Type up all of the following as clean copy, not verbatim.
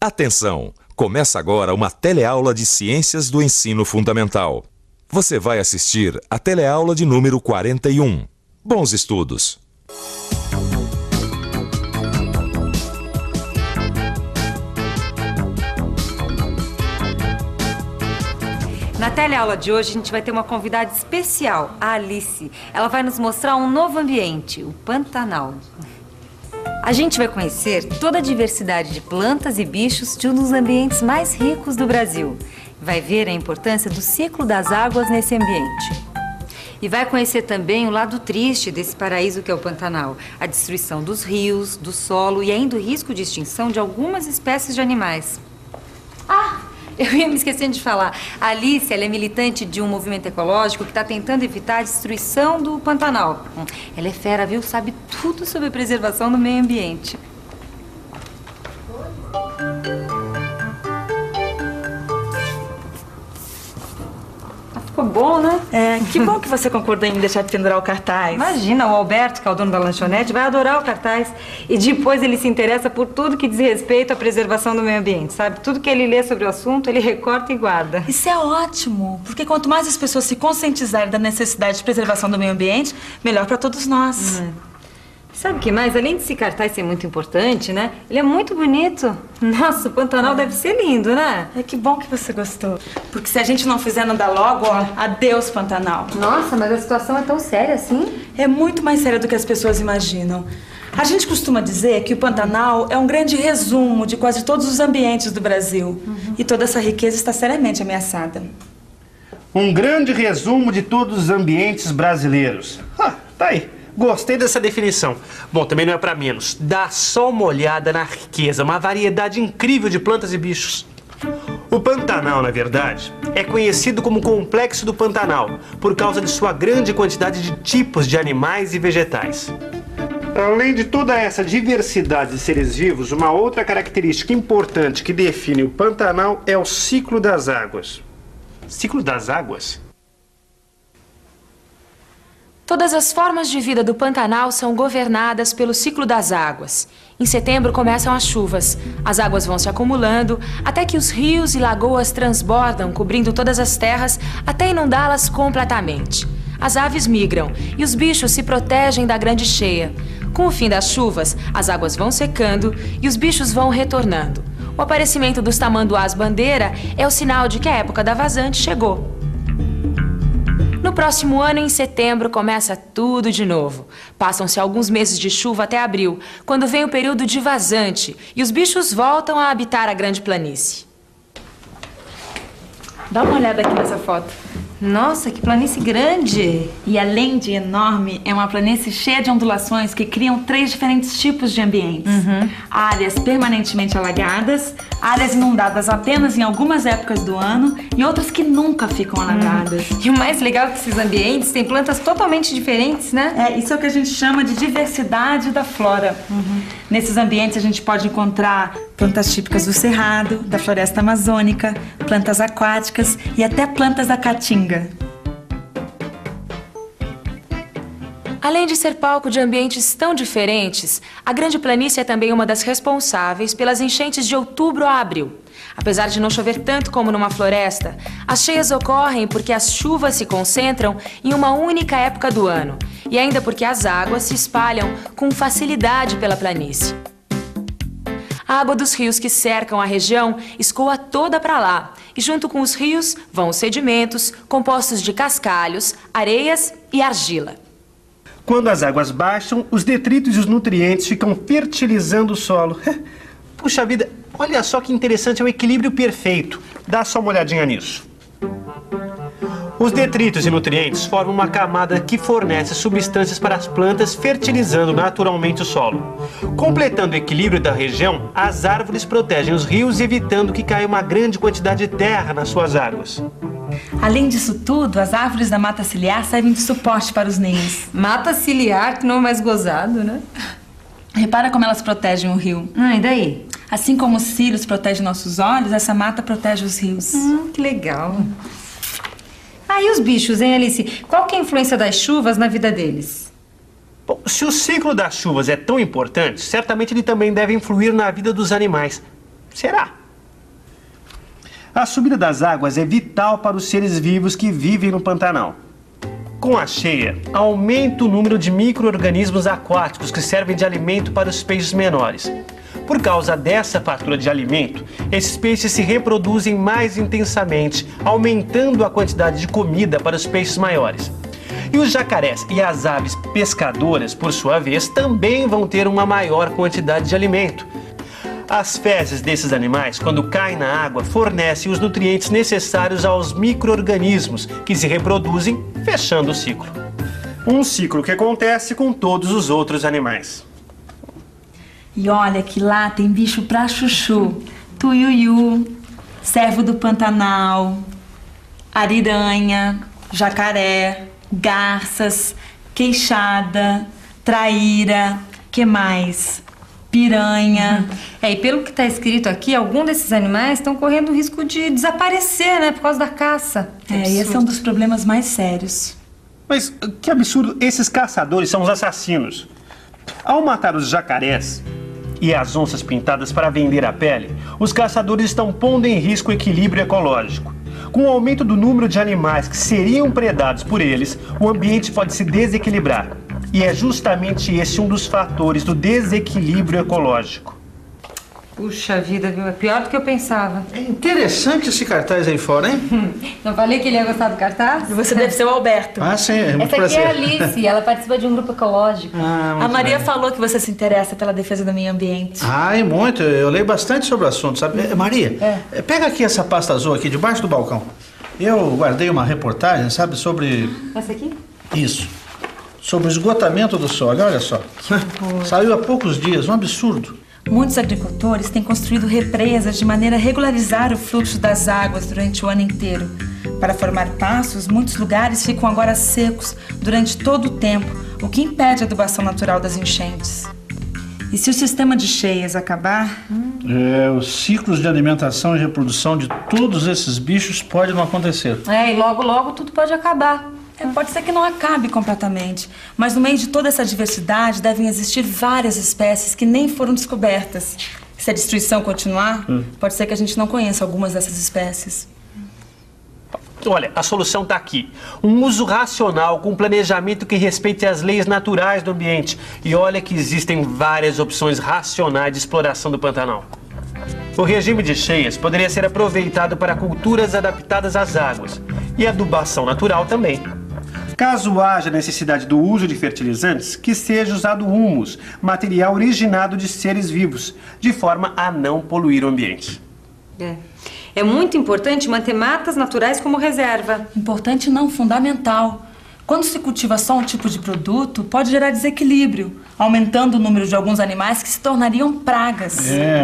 Atenção! Começa agora uma teleaula de Ciências do Ensino Fundamental. Você vai assistir a teleaula de número 41. Bons estudos! Na teleaula de hoje, a gente vai ter uma convidada especial, a Alice. Ela vai nos mostrar um novo ambiente, o Pantanal. A gente vai conhecer toda a diversidade de plantas e bichos de um dos ambientes mais ricos do Brasil. Vai ver a importância do ciclo das águas nesse ambiente. E vai conhecer também o lado triste desse paraíso que é o Pantanal. A destruição dos rios, do solo e ainda o risco de extinção de algumas espécies de animais. Eu ia me esquecendo de falar. A Alice, ela é militante de um movimento ecológico que está tentando evitar a destruição do Pantanal. Ela é fera, viu? Sabe tudo sobre a preservação do meio ambiente. Ficou bom, né? Que bom que você concordou em deixar de pendurar o cartaz. Imagina, o Alberto, que é o dono da lanchonete, vai adorar o cartaz. E depois ele se interessa por tudo que diz respeito à preservação do meio ambiente, sabe? Tudo que ele lê sobre o assunto, ele recorta e guarda. Isso é ótimo, porque quanto mais as pessoas se conscientizarem da necessidade de preservação do meio ambiente, melhor para todos nós. Sabe o que mais? Além desse cartaz ser muito importante, né? Ele é muito bonito. Nossa, o Pantanal deve ser lindo, né? Que bom que você gostou. Porque se a gente não fizer nada logo, ó, adeus Pantanal. Nossa, mas a situação é tão séria assim? É muito mais séria do que as pessoas imaginam. A gente costuma dizer que o Pantanal é um grande resumo de quase todos os ambientes do Brasil. E toda essa riqueza está seriamente ameaçada. Um grande resumo de todos os ambientes brasileiros. Tá aí. Gostei dessa definição. Bom, também não é pra menos. Dá só uma olhada na riqueza, uma variedade incrível de plantas e bichos. O Pantanal, na verdade, é conhecido como Complexo do Pantanal, por causa de sua grande quantidade de tipos de animais e vegetais. Além de toda essa diversidade de seres vivos, uma outra característica importante que define o Pantanal é o ciclo das águas. Ciclo das águas? Todas as formas de vida do Pantanal são governadas pelo ciclo das águas. Em setembro começam as chuvas. As águas vão se acumulando até que os rios e lagoas transbordam, cobrindo todas as terras até inundá-las completamente. As aves migram e os bichos se protegem da grande cheia. Com o fim das chuvas, as águas vão secando e os bichos vão retornando. O aparecimento dos tamanduás-bandeira é o sinal de que a época da vazante chegou. No próximo ano, em setembro, começa tudo de novo. Passam-se alguns meses de chuva até abril, quando vem o período de vazante e os bichos voltam a habitar a grande planície. Dá uma olhada aqui nessa foto. Nossa, que planície grande! E além de enorme, é uma planície cheia de ondulações que criam 3 diferentes tipos de ambientes. Áreas permanentemente alagadas, áreas inundadas apenas em algumas épocas do ano e outras que nunca ficam alagadas. E o mais legal é que esses ambientes têm plantas totalmente diferentes, né? Isso é o que a gente chama de diversidade da flora. Nesses ambientes a gente pode encontrar plantas típicas do Cerrado, da floresta amazônica, plantas aquáticas e até plantas da caatinga. Além de ser palco de ambientes tão diferentes, a Grande Planície é também uma das responsáveis pelas enchentes de outubro a abril. Apesar de não chover tanto como numa floresta, as cheias ocorrem porque as chuvas se concentram em uma única época do ano e ainda porque as águas se espalham com facilidade pela planície. A água dos rios que cercam a região escoa toda para lá e junto com os rios vão os sedimentos compostos de cascalhos, areias e argila. Quando as águas baixam, os detritos e os nutrientes ficam fertilizando o solo. Puxa vida, olha só que interessante, é um equilíbrio perfeito. Dá só uma olhadinha nisso. Os detritos e nutrientes formam uma camada que fornece substâncias para as plantas, fertilizando naturalmente o solo. Completando o equilíbrio da região, as árvores protegem os rios, evitando que caia uma grande quantidade de terra nas suas águas. Além disso tudo, as árvores da mata ciliar servem de suporte para os ninhos. Mata ciliar, que não é mais gozado, né? Repara como elas protegem o rio. E daí? Assim como os cílios protegem nossos olhos, essa mata protege os rios. Que legal. E os bichos, hein, Alice? Qual que é a influência das chuvas na vida deles? Bom, se o ciclo das chuvas é tão importante, certamente ele também deve influir na vida dos animais. Será? A subida das águas é vital para os seres vivos que vivem no Pantanal. Com a cheia, aumenta o número de micro-organismos aquáticos que servem de alimento para os peixes menores. Por causa dessa fartura de alimento, esses peixes se reproduzem mais intensamente, aumentando a quantidade de comida para os peixes maiores. E os jacarés e as aves pescadoras, por sua vez, também vão ter uma maior quantidade de alimento. As fezes desses animais, quando caem na água, fornecem os nutrientes necessários aos micro-organismos que se reproduzem, fechando o ciclo. Um ciclo que acontece com todos os outros animais. E olha que lá tem bicho pra chuchu. Tuiuiu, cervo do Pantanal, ariranha, jacaré, garças, queixada, traíra, que mais? Piranha. E pelo que está escrito aqui, alguns desses animais estão correndo o risco de desaparecer, né? Por causa da caça. E esse é um dos problemas mais sérios. Mas que absurdo, esses caçadores são os assassinos. Ao matar os jacarés e as onças pintadas para vender a pele, os caçadores estão pondo em risco o equilíbrio ecológico. Com o aumento do número de animais que seriam predados por eles, o ambiente pode se desequilibrar. E é justamente esse um dos fatores do desequilíbrio ecológico. Puxa vida, viu? É pior do que eu pensava. É interessante esse cartaz aí fora, hein? Não falei que ele ia gostar do cartaz? Você deve ser o Alberto. Ah, sim, é muito Essa aqui prazer. é a Alice, ela participa de um grupo ecológico. A Maria falou que você se interessa pela defesa do meio ambiente. Ai, muito. Eu leio bastante sobre o assunto, sabe? Maria, pega aqui essa pasta azul aqui, debaixo do balcão. Eu guardei uma reportagem, sabe, sobre... Essa aqui? Isso. Sobre o esgotamento do solo, olha só. Saiu há poucos dias, um absurdo. Muitos agricultores têm construído represas de maneira a regularizar o fluxo das águas durante o ano inteiro. Para formar paços, muitos lugares ficam agora secos durante todo o tempo, o que impede a adubação natural das enchentes. E se o sistema de cheias acabar... Os ciclos de alimentação e reprodução de todos esses bichos podem não acontecer. E logo, logo tudo pode acabar. Pode ser que não acabe completamente, mas no meio de toda essa diversidade devem existir várias espécies que nem foram descobertas. Se a destruição continuar, pode ser que a gente não conheça algumas dessas espécies. Olha, a solução está aqui. Um uso racional com planejamento que respeite as leis naturais do ambiente. E olha que existem várias opções racionais de exploração do Pantanal. O regime de cheias poderia ser aproveitado para culturas adaptadas às águas. E adubação natural também. Caso haja necessidade do uso de fertilizantes, que seja usado humus, material originado de seres vivos, de forma a não poluir o ambiente. É muito importante manter matas naturais como reserva. Importante não, fundamental. Quando se cultiva só um tipo de produto, pode gerar desequilíbrio, aumentando o número de alguns animais que se tornariam pragas.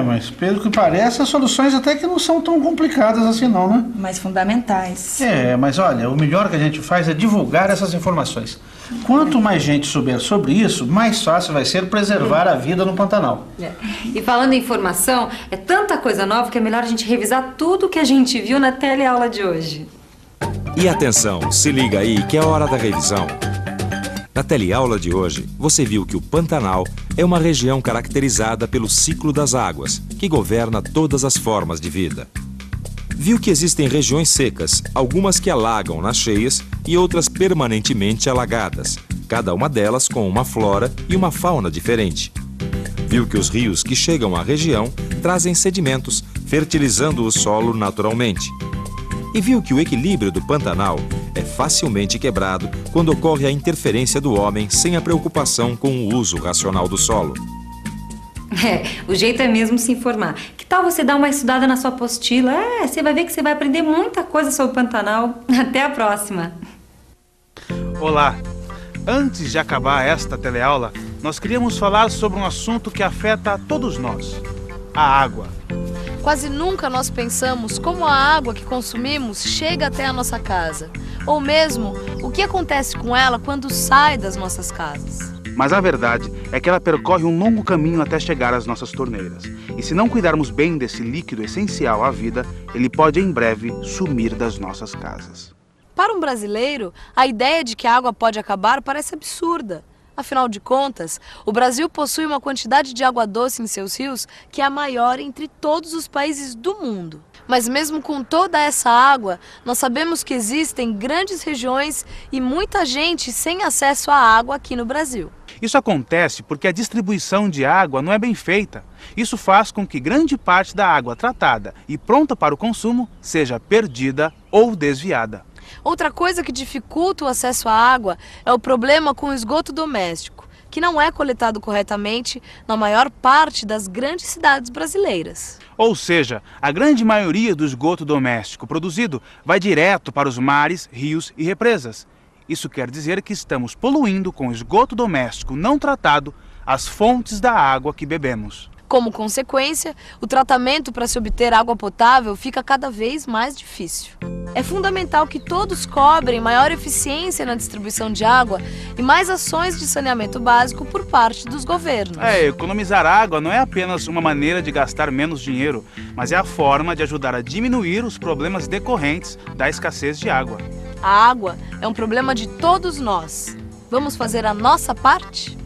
Mas pelo que parece, as soluções até que não são tão complicadas assim não, né? Mas fundamentais. Mas olha, o melhor que a gente faz é divulgar essas informações. Quanto mais gente souber sobre isso, mais fácil vai ser preservar a vida no Pantanal. E falando em informação, é tanta coisa nova que é melhor a gente revisar tudo que a gente viu na teleaula de hoje. E atenção, se liga aí que é hora da revisão. Na teleaula de hoje, você viu que o Pantanal é uma região caracterizada pelo ciclo das águas, que governa todas as formas de vida. Viu que existem regiões secas, algumas que alagam nas cheias e outras permanentemente alagadas, cada uma delas com uma flora e uma fauna diferente. Viu que os rios que chegam à região trazem sedimentos, fertilizando o solo naturalmente. E viu que o equilíbrio do Pantanal é facilmente quebrado quando ocorre a interferência do homem sem a preocupação com o uso racional do solo. O jeito é mesmo se informar. Que tal você dar uma estudada na sua apostila? Você vai ver que você vai aprender muita coisa sobre o Pantanal. Até a próxima. Olá! Antes de acabar esta teleaula, nós queríamos falar sobre um assunto que afeta a todos nós: a água. Quase nunca nós pensamos como a água que consumimos chega até a nossa casa, ou mesmo o que acontece com ela quando sai das nossas casas. Mas a verdade é que ela percorre um longo caminho até chegar às nossas torneiras. E se não cuidarmos bem desse líquido essencial à vida, ele pode em breve sumir das nossas casas. Para um brasileiro, a ideia de que a água pode acabar parece absurda. Afinal de contas, o Brasil possui uma quantidade de água doce em seus rios que é a maior entre todos os países do mundo. Mas mesmo com toda essa água, nós sabemos que existem grandes regiões e muita gente sem acesso à água aqui no Brasil. Isso acontece porque a distribuição de água não é bem feita. Isso faz com que grande parte da água tratada e pronta para o consumo seja perdida ou desviada. Outra coisa que dificulta o acesso à água é o problema com o esgoto doméstico, que não é coletado corretamente na maior parte das grandes cidades brasileiras. Ou seja, a grande maioria do esgoto doméstico produzido vai direto para os mares, rios e represas. Isso quer dizer que estamos poluindo com esgoto doméstico não tratado as fontes da água que bebemos. Como consequência, o tratamento para se obter água potável fica cada vez mais difícil. É fundamental que todos cobrem maior eficiência na distribuição de água e mais ações de saneamento básico por parte dos governos. Economizar água não é apenas uma maneira de gastar menos dinheiro, mas é a forma de ajudar a diminuir os problemas decorrentes da escassez de água. A água é um problema de todos nós. Vamos fazer a nossa parte?